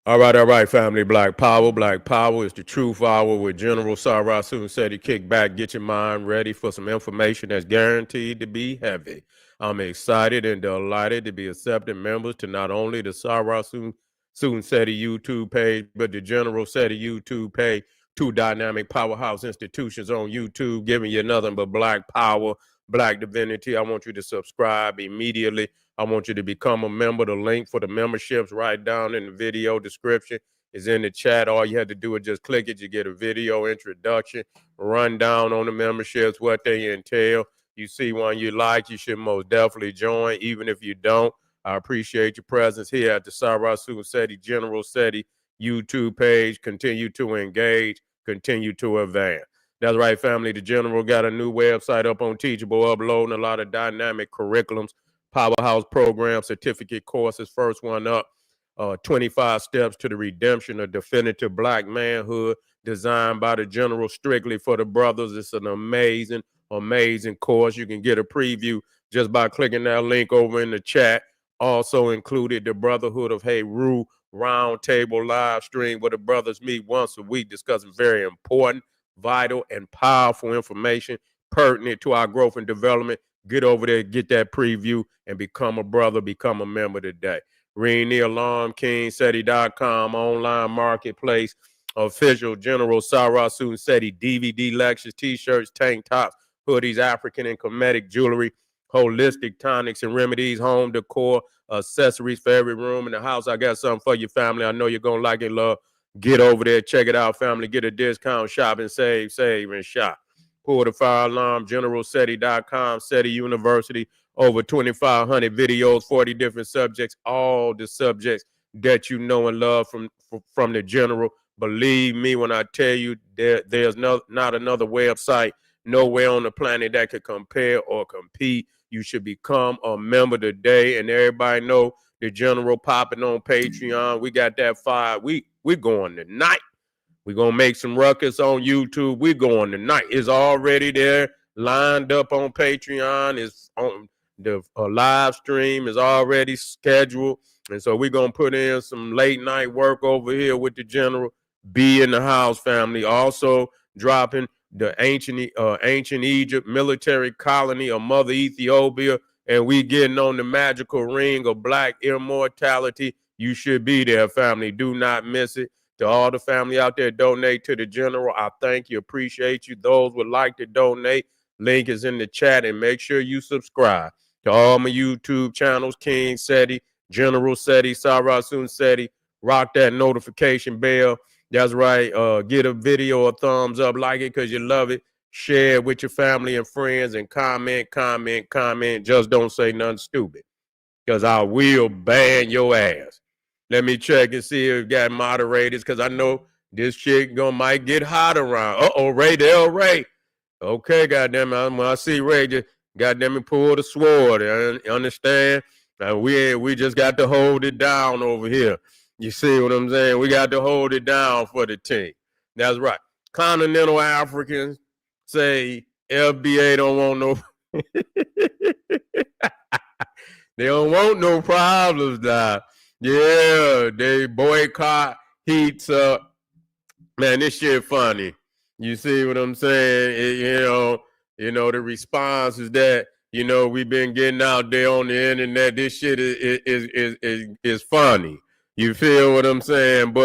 All right, family. Black Power. Black Power is the truth hour with General Sarah Soon said he kick back, get your mind ready for some information that's guaranteed to be heavy. I'm excited and delighted to be accepting members to not only the Sarah Soon Seti YouTube page, but the General Seti YouTube page, two dynamic powerhouse institutions on YouTube, giving you nothing but black power, black divinity. I want you to subscribe immediately. I want you to become a member. The link for the memberships right down in the video description is in the chat. All you have to do is just click it. You get a video introduction, rundown on the memberships, what they entail. You see one you like, you should most definitely join. Even if you don't, I appreciate your presence here at the Sarasu Seti General Seti YouTube page. Continue to engage, continue to advance. That's right, family. The General got a new website up on Teachable, uploading a lot of dynamic curriculums, powerhouse program, certificate courses. First one up, 25 Steps to the Redemption of Definitive Black Manhood, designed by the General strictly for the brothers. It's an amazing, amazing course. You can get a preview just by clicking that link over in the chat. Also included the Brotherhood of Heru roundtable live stream where the brothers meet once a week discussing very important, vital, and powerful information pertinent to our growth and development. Get over there, get that preview, and become a brother, become a member today. Ring the alarm, KingSeti.com, online marketplace, official General Sarasu Seti DVD lectures, t-shirts, tank tops, hoodies, African and Kemetic jewelry, holistic tonics and remedies, home decor, accessories for every room in the house. I got something for your family. I know you're going to like it, love. Get over there, check it out, family. Get a discount, shop and save, and shop. Pull the fire alarm, generalseti.com, Seti University, over 2,500 videos, 40 different subjects, all the subjects that you know and love from the General. Believe me when I tell you there's not another website nowhere on the planet that could compare or compete. You should become a member today, and everybody know the General popping on Patreon. We got that fire. We going tonight. We're going to make some ruckus on YouTube. We're going tonight. It's already there, lined up on Patreon. It's on the live stream is already scheduled. And so we're going to put in some late night work over here with the General. Be in the house, family. Also dropping the ancient Egypt military colony of Mother Ethiopia. And we getting on the magical ring of black immortality. You should be there, family. Do not miss it. To all the family out there, donate to the General. I thank you, appreciate you. Those would like to donate, link is in the chat, and make sure you subscribe to all my YouTube channels, King Seti, General Seti, Sarasun Seti. Rock that notification bell. That's right. Get a video a thumbs up, like it because you love it. Share it with your family and friends, and comment. Just don't say nothing stupid, because I will ban your ass. Let me check and see if we got moderators, because I know this shit might get hot around. Ray Del Ray. Okay, goddamn it. When I see Ray, just goddamn it, pull the sword. Understand? We just got to hold it down over here. You see what I'm saying? We got to hold it down for the team. That's right. Continental Africans say FBA don't want no. They don't want no problems, dog. Yeah, they boycott, heats up. Man, this shit funny. You see what I'm saying? The response is that, we've been getting out there on the internet. This shit is funny. You feel what I'm saying?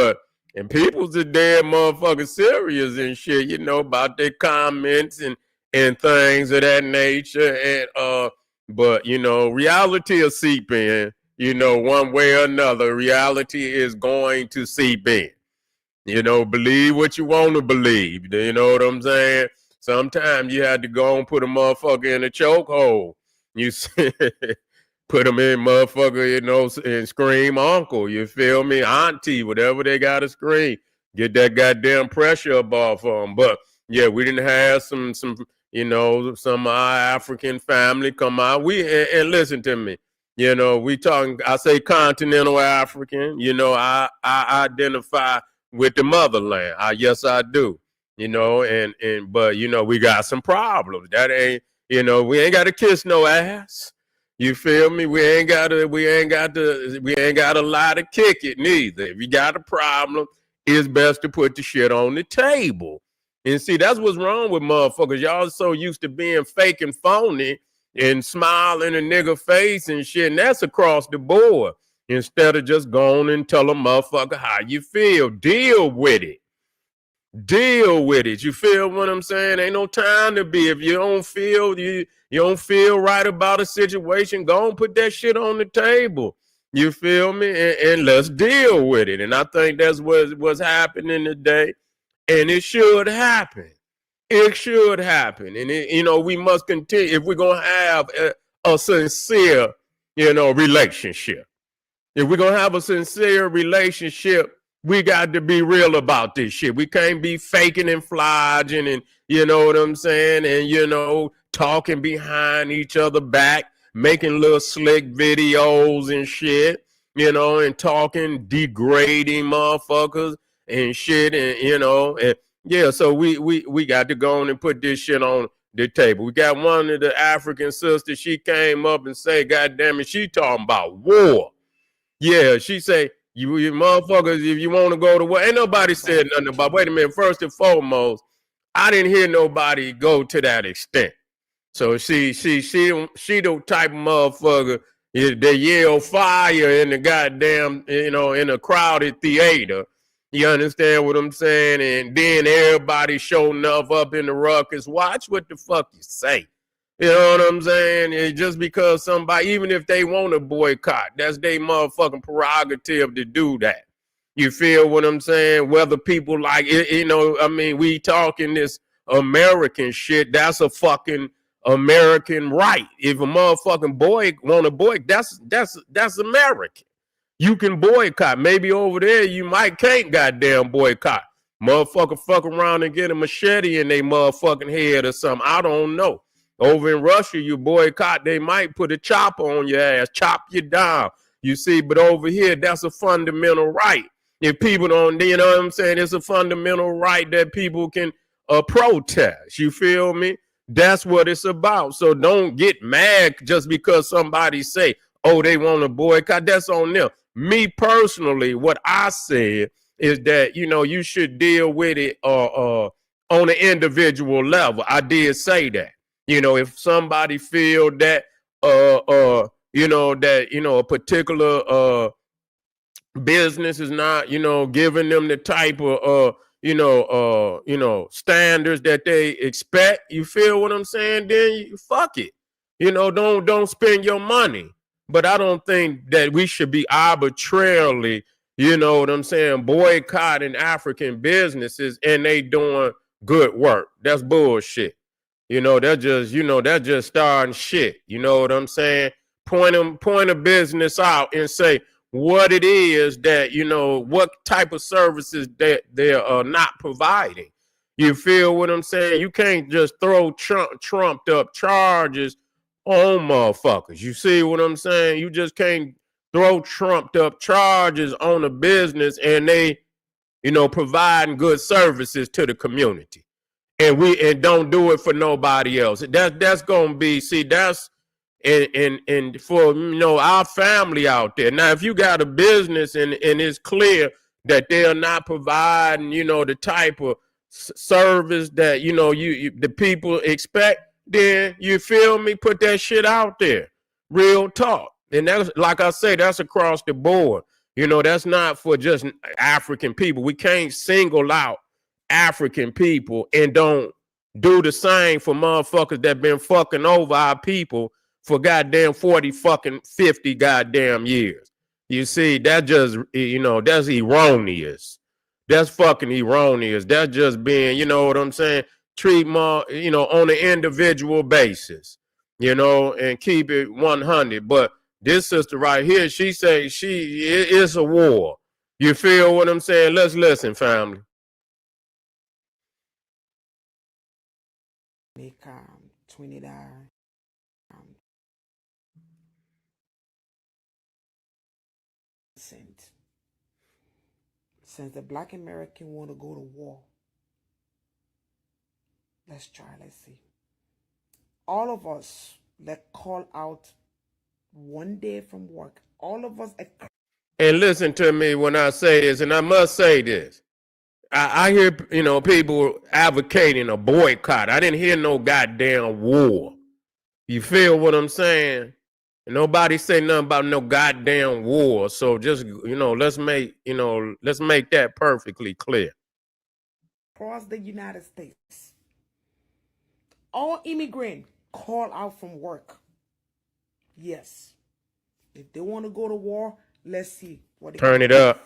And people's a damn motherfucker serious and shit, about their comments and things of that nature. And but reality will seep in. One way or another, reality is going to seep in. Believe what you want to believe. You know what I'm saying? Sometimes you had to go and put a motherfucker in a chokehold. You see, put them in motherfucker, and scream uncle. You feel me? Auntie, whatever they got to scream. Get that goddamn pressure up off of them. But yeah, we didn't have some some of our African family come out. And listen to me. We talking, I say continental African. I identify with the motherland. Yes, I do. But we got some problems. That ain't, we ain't got to kiss no ass. You feel me? We ain't got to lie to kick it neither. If you got a problem, it's best to put the shit on the table. And see, that's what's wrong with motherfuckers. Y'all so used to being fake and phony and smiling a nigga face and shit, and that's across the board. Instead of just going and tell a motherfucker how you feel. Deal with it. Deal with it. You feel what I'm saying? Ain't no time to be. If you don't feel you don't feel right about a situation, go and put that shit on the table. You feel me? And let's deal with it. And I think that's what's happening today. And it should happen. It should happen. And we must continue if we're gonna have a sincere, relationship. If we're gonna have a sincere relationship, we got to be real about this shit. We can't be faking and flogging and you know what I'm saying, and talking behind each other back, making little slick videos and shit, and talking degrading motherfuckers and shit, and yeah, so we got to go on and put this shit on the table. We got one of the African sisters, she came up and say, God damn it, she talking about war. Yeah, she say, you motherfuckers, if you want to go to war, ain't nobody said nothing about, wait a minute, first and foremost, I didn't hear nobody go to that extent. So she the type of motherfucker that yell fire in the goddamn, in a crowded theater. You understand what I'm saying? And then everybody showing up in the ruckus. Watch what the fuck you say. You know what I'm saying? And just because somebody, even if they want to boycott, that's their motherfucking prerogative to do that. You feel what I'm saying? Whether people like it, we talking this American shit, that's a fucking American right. If a motherfucking boy want to boycott, that's American. You can boycott. Maybe over there you might can't goddamn boycott. Motherfucker fuck around and get a machete in their motherfucking head or something. I don't know. Over in Russia, you boycott, they might put a chopper on your ass, chop you down. You see, but over here, that's a fundamental right. If people don't, you know what I'm saying? It's a fundamental right that people can protest. You feel me? That's what it's about. So don't get mad just because somebody say, oh, they want to boycott. That's on them. Me personally, what I said is that, you should deal with it on an individual level. I did say that. If somebody feel that a particular business is not, giving them the type of standards that they expect, you feel what I'm saying, then you fuck it. Don't spend your money. But I don't think that we should be arbitrarily, you know what I'm saying, boycotting African businesses and they doing good work. That's bullshit. That's just starting shit. You know what I'm saying? Point a business out and say what it is that, what type of services that they're not providing. You feel what I'm saying? You can't just throw trumped up charges on motherfuckers. You see what I'm saying? You just can't throw trumped up charges on a business and they, providing good services to the community. And don't do it for nobody else. That's gonna be, see, that's and for our family out there. Now, if you got a business and it's clear that they're not providing, the type of service that you the people expect, then you feel me, put that shit out there. Real talk. And that's, like I say, that's across the board. That's not for just African people. We can't single out African people and don't do the same for motherfuckers that been fucking over our people for goddamn 40 fucking 50 goddamn years. You see, that just, that's erroneous. That's fucking erroneous. That's just being, you know what I'm saying, treat more, on an individual basis, and keep it 100. But this sister right here, she say it's a war. You feel what I'm saying? Let's listen, family. $20. Since the Black American want to go to war, let's see. All of us, let's call out 1 day from work. All of us. And listen to me when I say this, and I must say this. I hear, people advocating a boycott. I didn't hear no goddamn war. You feel what I'm saying? And nobody say nothing about no goddamn war. So just, let's make that perfectly clear. Across the United States, all immigrants call out from work. Yes. If they want to go to war, let's see what they Turn it up.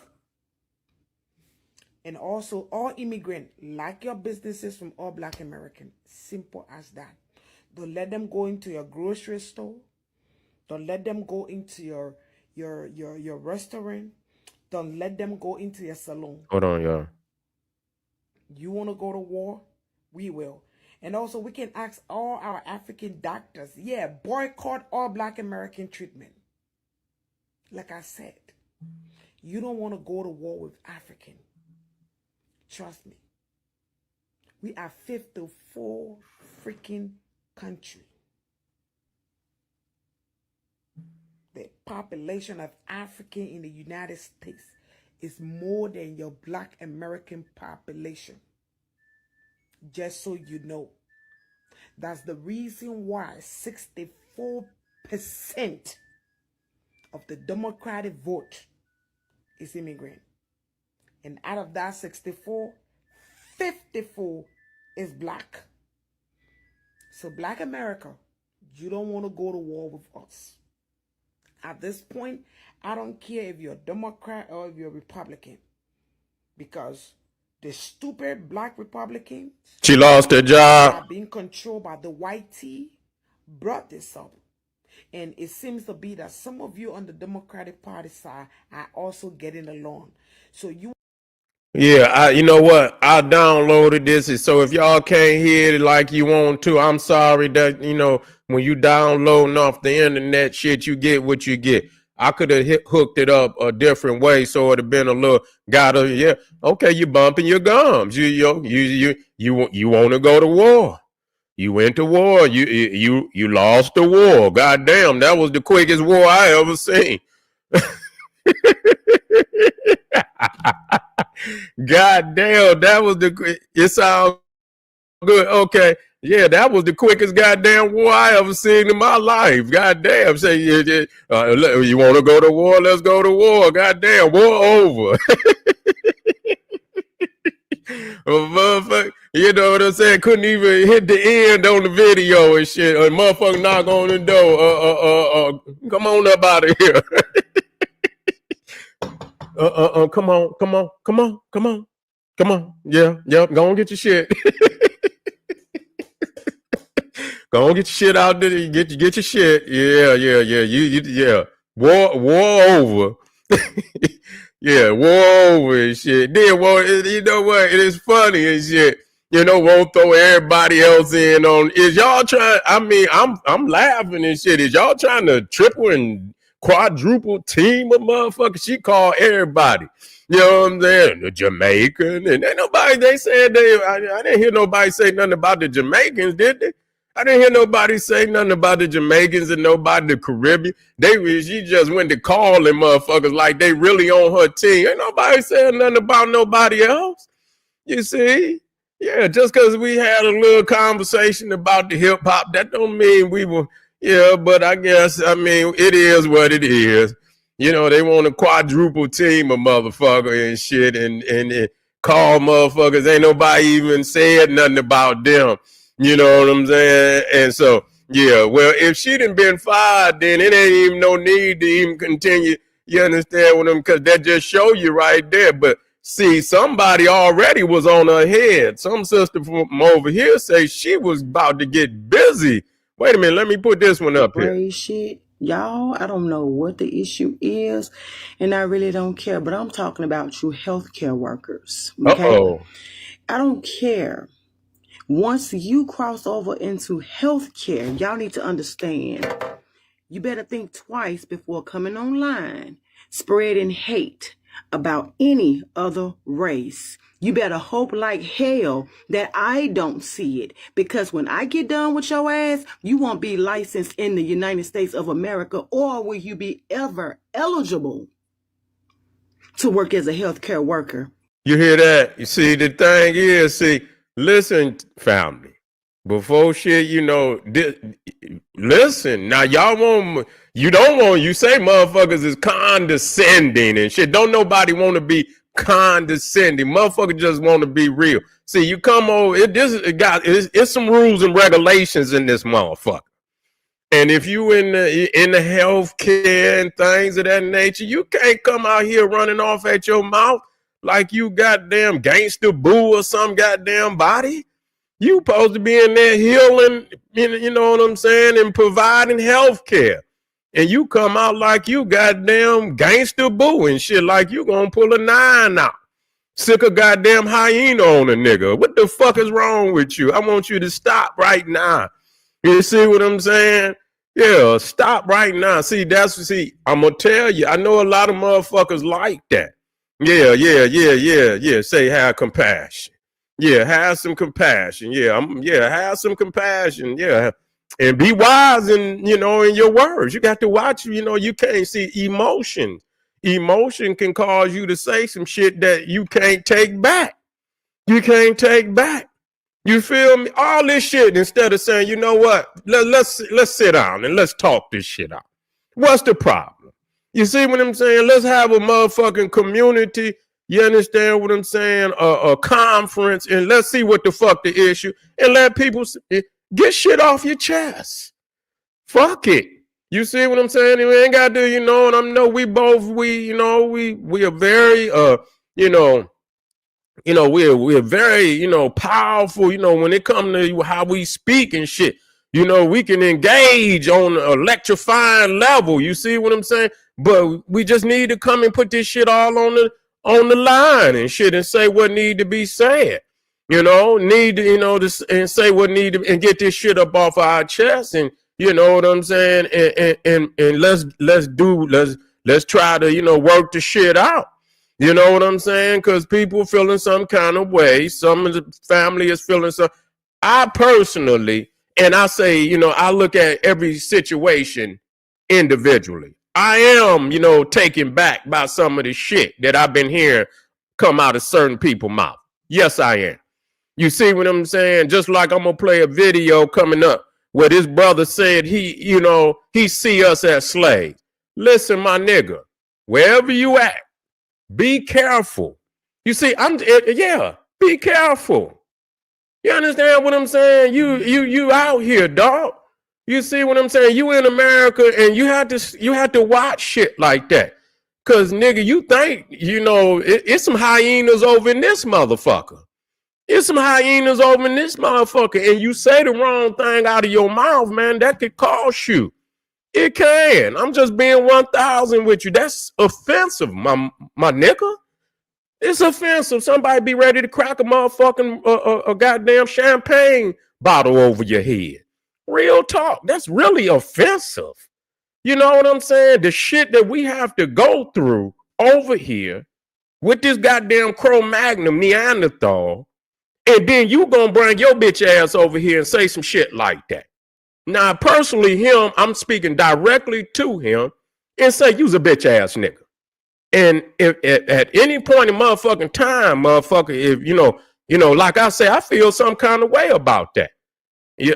And also, all immigrants, like your businesses from all Black Americans. Simple as that. Don't let them go into your grocery store. Don't let them go into your restaurant. Don't let them go into your salon. Hold on, y'all. You want to go to war? We will. And also, we can ask all our African doctors, yeah, boycott all Black American treatment. Like I said, you don't want to go to war with African. Trust me. We are 54 freaking country. The population of African in the United States is more than your Black American population. Just so you know. That's the reason why 64% of the Democratic vote is immigrant. And out of that 64, 54 is Black. So Black America, you don't want to go to war with us. At this point, I don't care if you're a Democrat or if you're a Republican. Because the stupid Black Republicans, she lost her job, are being controlled by the white tea, brought this up. And it seems to be that some of you on the Democratic Party side are also getting along. So you... Yeah, you know what? I downloaded this, so if y'all can't hear it like you want to, I'm sorry that, when you downloading off the internet shit, you get what you get. I could have hooked it up a different way, so it'd have been a little, okay, you bumping your gums. You want to go to war. You went to war. You lost the war. Goddamn, that was the quickest war I ever seen. God damn, that was it sounds good. Okay. Yeah, that was the quickest goddamn war I ever seen in my life. Goddamn. Say, you want to go to war? Let's go to war. Goddamn, war over. You know what I'm saying? Couldn't even hit the end on the video and shit. A motherfucker knock on the door. Come on up out of here. Come on. Yeah, go on, get your shit. Go on, get your shit out there. Get your shit. Yeah. War over. Yeah, war over and shit. Then, you know what? It is funny and shit. Won't throw everybody else in on. Is y'all trying? I mean, I'm laughing and shit. Is y'all trying to triple and quadruple team of motherfuckers? She called everybody. You know what I'm saying? The Jamaican and ain't nobody. They said I didn't hear nobody say nothing about the Jamaicans, did they? I didn't hear nobody say nothing about the Jamaicans and nobody the Caribbean. She just went to calling motherfuckers like they really on her team. Ain't nobody saying nothing about nobody else. You see? Yeah, just because we had a little conversation about the hip hop, that don't mean we were, but I guess, it is what it is. They want a quadruple team of motherfucker and shit and call motherfuckers. Ain't nobody even said nothing about them. You know what I'm saying? And so, yeah, well, if she done been fired, then it ain't even no need to even continue. You understand what I'm, because that just show you right there. But see, somebody already was on her head. Some sister from over here say she was about to get busy. Wait a minute, let me put this one up here. Shit. Y'all, I don't know what the issue is, and I really don't care, but I'm talking about you healthcare workers. Okay? Uh-oh. I don't care. Once you cross over into healthcare, y'all need to understand, you better think twice before coming online, spreading hate about any other race. You better hope like hell that I don't see it, because when I get done with your ass, you won't be licensed in the United States of America, or will you be ever eligible to work as a healthcare worker. You hear that? You see, the thing is, listen, family. Before shit, listen. Now, you say motherfuckers is condescending and shit. Don't nobody want to be condescending. Motherfuckers just want to be real. See, you come over, it's some rules and regulations in this motherfucker. And if you in the healthcare and things of that nature, you can't come out here running off at your mouth like you goddamn gangster boo or some goddamn body. You supposed to be in there healing, you know what I'm saying, and providing health care. And you come out like you goddamn gangster boo and shit, like you gonna pull a 9 out. Sick a goddamn hyena on a nigga. What the fuck is wrong with you? I want you to stop right now. You see what I'm saying? Yeah, stop right now. See, I'm gonna tell you, I know a lot of motherfuckers like that. Yeah. Say have compassion. Yeah, have some compassion. Have some compassion. Yeah. And be wise in your words. You got to watch, you can't see emotion. Emotion can cause you to say some shit that you can't take back. You can't take back. You feel me? All this shit, instead of saying, you know what? Let's sit down and let's talk this shit out. What's the problem? You see what I'm saying? Let's have a motherfucking community. You understand what I'm saying? A conference, and let's see what the fuck the issue, and let people get shit off your chest. Fuck it. You see what I'm saying? We ain't got to, and I know we are very, we're very, powerful, when it comes to how we speak and shit. We can engage on an electrifying level. You see what I'm saying? But we just need to come and put this shit all on the line and shit, and say what need to be said. And say what need to, and get this shit up off our chest, and you know what I'm saying? And let's try to, work the shit out. You know what I'm saying? Because people feeling some kind of way. Some of the family is feeling some. I personally, and I say, I look at every situation individually. I am, taken back by some of the shit that I've been hearing come out of certain people's mouth. Yes, I am. You see what I'm saying? Just like I'm going to play a video coming up where this brother said he see us as slaves. Listen, my nigga, wherever you at, be careful. You see, be careful. You understand what I'm saying? You out here, dog. You see what I'm saying? You in America, and you have to watch shit like that. Cause nigga, you think, it's some hyenas over in this motherfucker. It's some hyenas over in this motherfucker. And you say the wrong thing out of your mouth, man, that could cost you. It can. I'm just being 1,000 with you. That's offensive, my nigga. It's offensive. Somebody be ready to crack a motherfucking a goddamn champagne bottle over your head. Real talk. That's really offensive. You know what I'm saying? The shit that we have to go through over here with this goddamn Cro-Magnon Neanderthal, and then you gonna bring your bitch ass over here and say some shit like that. Now, personally, I'm speaking directly to him and say, you's a bitch ass nigga. And if at any point in motherfucking time, motherfucker, if like I say, I feel some kind of way about that. We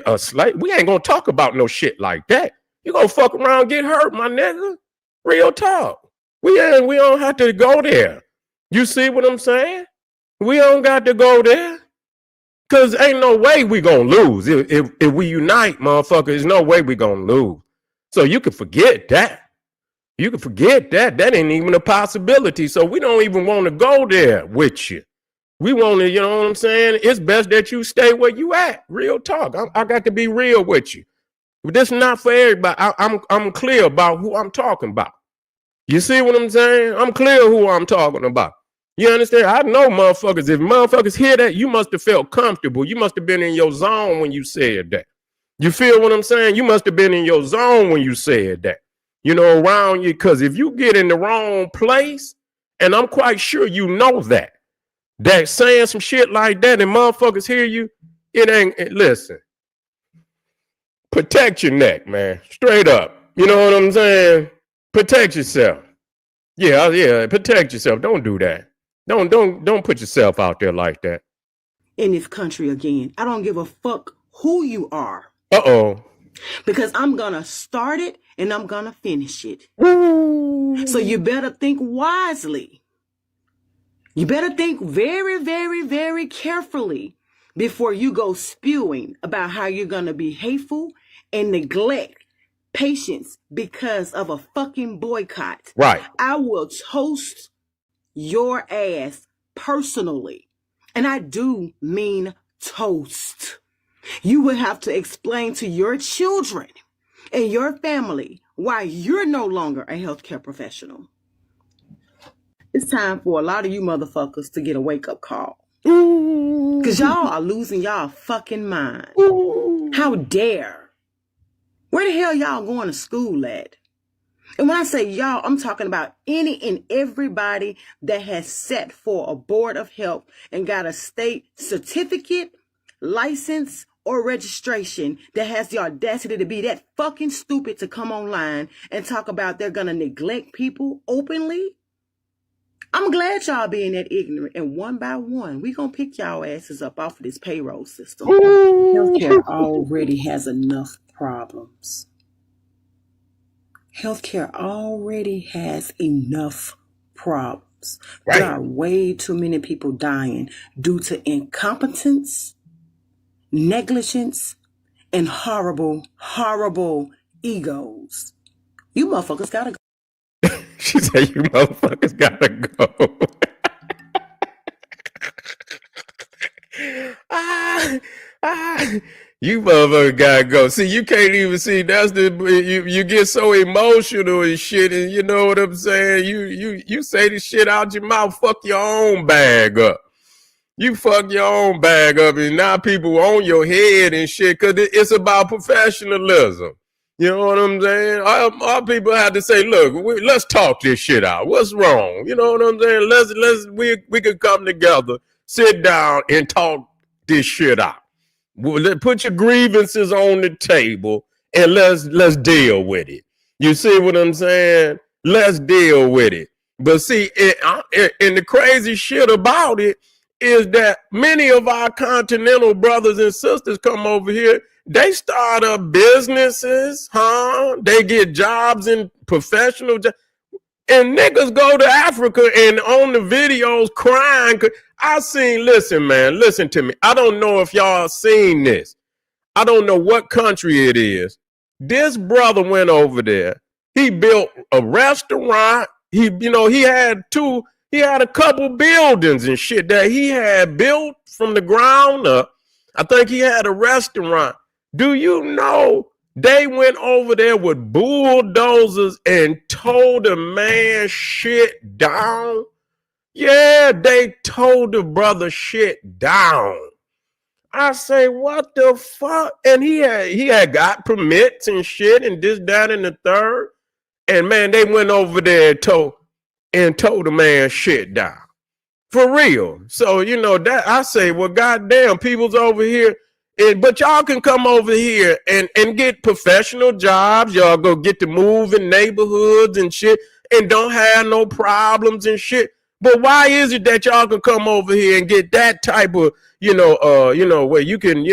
ain't gonna talk about no shit like that. You gonna fuck around and get hurt, my nigga. Real talk. We don't have to go there. You see what I'm saying? We don't got to go there. Cause ain't no way we gonna lose. If we unite, motherfucker, there's no way we gonna lose. So you can forget that. You can forget that. That ain't even a possibility. So we don't even want to go there with you. We want to, you know what I'm saying? It's best that you stay where you at. Real talk. I got to be real with you. But this is not for everybody. I'm clear about who I'm talking about. You see what I'm saying? I'm clear who I'm talking about. You understand? I know motherfuckers. If motherfuckers hear that, you must have felt comfortable. You must have been in your zone when you said that. You feel what I'm saying? You must have been in your zone when you said that. Around you. Because if you get in the wrong place And I'm quite sure you know that. That saying some shit like that and motherfuckers hear you, it ain't, listen, protect your neck, man. Straight up. You know what I'm saying? Protect yourself. Yeah, protect yourself. Don't do that. Don't put yourself out there like that. In this country again. I don't give a fuck who you are. Uh-oh. Because I'm gonna start it and I'm gonna finish it. Ooh. So you better think wisely. You better think very, very, very carefully before you go spewing about how you're gonna be hateful and neglect patients because of a fucking boycott. Right. I will toast your ass personally. And I do mean toast. You will have to explain to your children and your family why you're no longer a healthcare professional. It's time for a lot of you motherfuckers to get a wake-up call. Because y'all are losing y'all fucking mind. How dare? Where the hell y'all going to school at? And when I say y'all, I'm talking about any and everybody that has sat for a board of health and got a state certificate, license, or registration that has the audacity to be that fucking stupid to come online and talk about they're going to neglect people openly. I'm glad y'all being that ignorant. And one by one, we going to pick y'all asses up off of this payroll system. Healthcare already has enough problems. Healthcare already has enough problems. Right. There are way too many people dying due to incompetence, negligence, and horrible, horrible egos. You motherfuckers gotta go. She said, you motherfuckers gotta go. You motherfucker gotta go. See, you can't even see. That's the you get so emotional and shit, and you know what I'm saying. You say the shit out your mouth. Fuck your own bag up. You fuck your own bag up, and now people on your head and shit because it's about professionalism. You know what I'm saying? All people have to say, look, let's talk this shit out. What's wrong? You know what I'm saying? We can come together, sit down, and talk this shit out. Put your grievances on the table and let's deal with it. You see what I'm saying? Let's deal with it. But see, and the crazy shit about it is that many of our Continental brothers and sisters come over here. They start up businesses, They get jobs in professional jobs. And niggas go to Africa and on the videos crying. Listen, man, listen to me. I don't know if y'all seen this. I don't know what country it is. This brother went over there. He built a restaurant. He had a couple buildings and shit that he had built from the ground up. I think he had a restaurant. Do you know they went over there with bulldozers and tore the man shit down? Yeah, they tore the brother shit down. I say, what the fuck? And he had got permits and shit and this, that, and the third. And man, they went over there and tore the man shit down. For real. So, that I say, well, goddamn, people's over here. But y'all can come over here and get professional jobs. Y'all go get to move in neighborhoods and shit and don't have no problems and shit. But why is it that y'all can come over here and get that type of, where you can,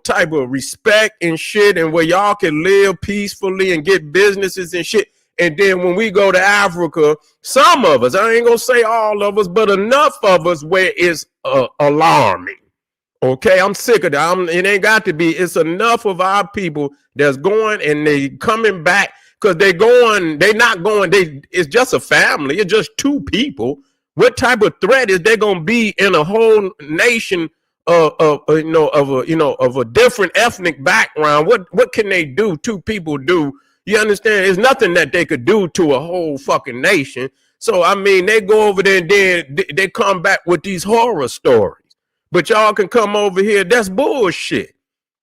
type of respect and shit and where y'all can live peacefully and get businesses and shit. And then when we go to Africa, some of us, I ain't gonna say all of us, but enough of us where it's alarming. Okay, I'm sick of that. It ain't got to be. It's enough of our people that's going and they coming back because they not going. It's just a family. It's just two people. What type of threat is they gonna be in a whole nation of a different ethnic background? What can they do? Two people do. You understand? There's nothing that they could do to a whole fucking nation. So I mean, they go over there and then they come back with these horror stories. But y'all can come over here. That's bullshit.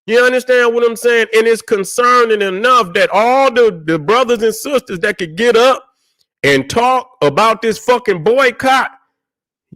You understand what I'm saying? And it's concerning enough that all the brothers and sisters that could get up and talk about this fucking boycott,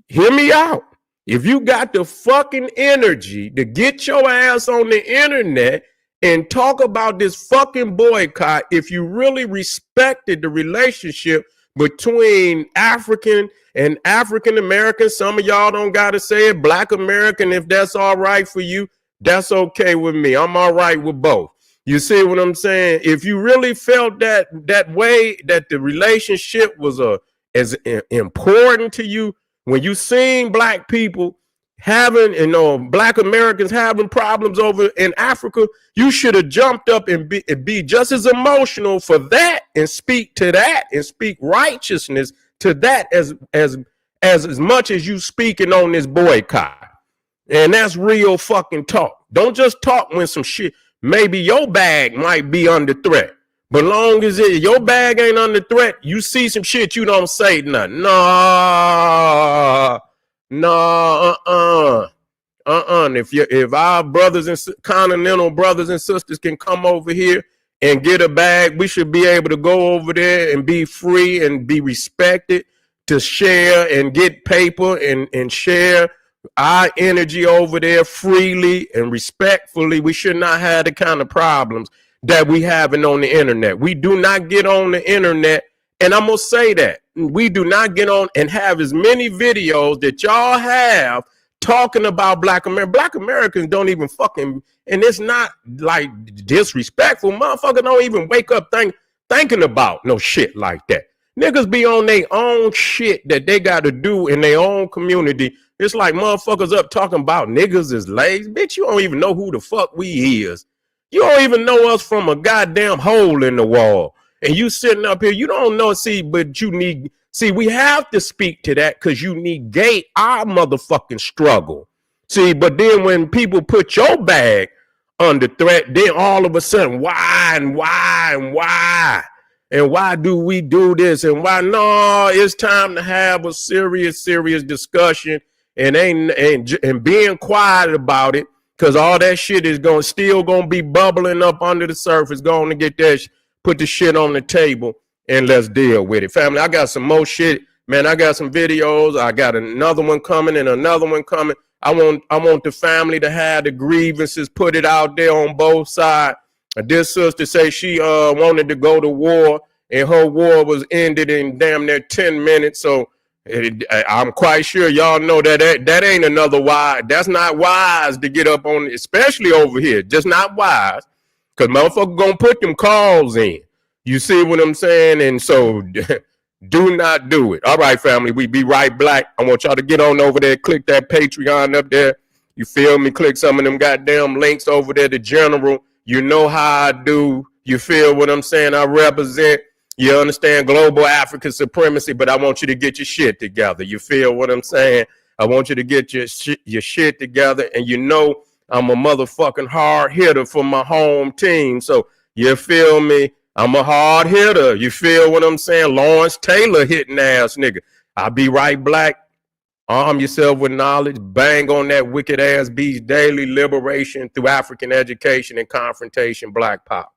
hear me out. If you got the fucking energy to get your ass on the internet and talk about this fucking boycott, if you really respected the relationship between African and African American, some of y'all don't got to say it, Black American, if that's all right for you, that's okay with me. I'm all right with both. You see what I'm saying? If you really felt that way, that the relationship was as important to you, when you seen Black people having, Black Americans having problems over in Africa, you should have jumped up and be just as emotional for that and speak to that and speak righteousness to that as much as you speaking on this boycott. And that's real fucking talk. Don't just talk when some shit, maybe your bag might be under threat. But long as your bag ain't under threat, you see some shit, you don't say nothing. If our brothers and Continental brothers and sisters can come over here and get a bag, we should be able to go over there and be free and be respected to share and get paper and share our energy over there freely and respectfully. We should not have the kind of problems that we having on the internet. We do not get on the internet, and I'm gonna say that we do not get on and have as many videos that y'all have talking about Black Americans. Black Americans don't even fucking, and it's not like disrespectful. Motherfuckers don't even wake up thinking about no shit like that. Niggas be on their own shit that they got to do in their own community. It's like motherfuckers up talking about niggas is lazy. Bitch, you don't even know who the fuck we is. You don't even know us from a goddamn hole in the wall. And you sitting up here, you don't know, but we have to speak to that because you negate our motherfucking struggle. See, but then when people put your bag under threat, then all of a sudden, why do we do this? And why? No, it's time to have a serious discussion and being quiet about it, because all that shit is still gonna be bubbling up under the surface. Going to get that, put the shit on the table, and let's deal with it. Family, I got some more shit, man. I got some videos. I got another one coming and another one coming. I want the family to have the grievances, put it out there on both sides. This sister say she wanted to go to war, and her war was ended in damn near 10 minutes. So I'm quite sure y'all know that ain't another wise. That's not wise to get up on, especially over here. Just not wise, because motherfuckers gonna put them calls in. You see what I'm saying? And so do not do it. All right, family, we be right black. I want y'all to get on over there, click that Patreon up there. You feel me? Click some of them goddamn links over there to General. You know how I do. You feel what I'm saying? I represent, you understand, global African supremacy, but I want you to get your shit together. You feel what I'm saying? I want you to get your shit together. And you know I'm a motherfucking hard hitter for my home team. So you feel me? I'm a hard hitter. You feel what I'm saying? Lawrence Taylor hitting ass nigga. I'll be right black. Arm yourself with knowledge. Bang on that wicked ass beast daily. Liberation through African education and confrontation. Black Pop.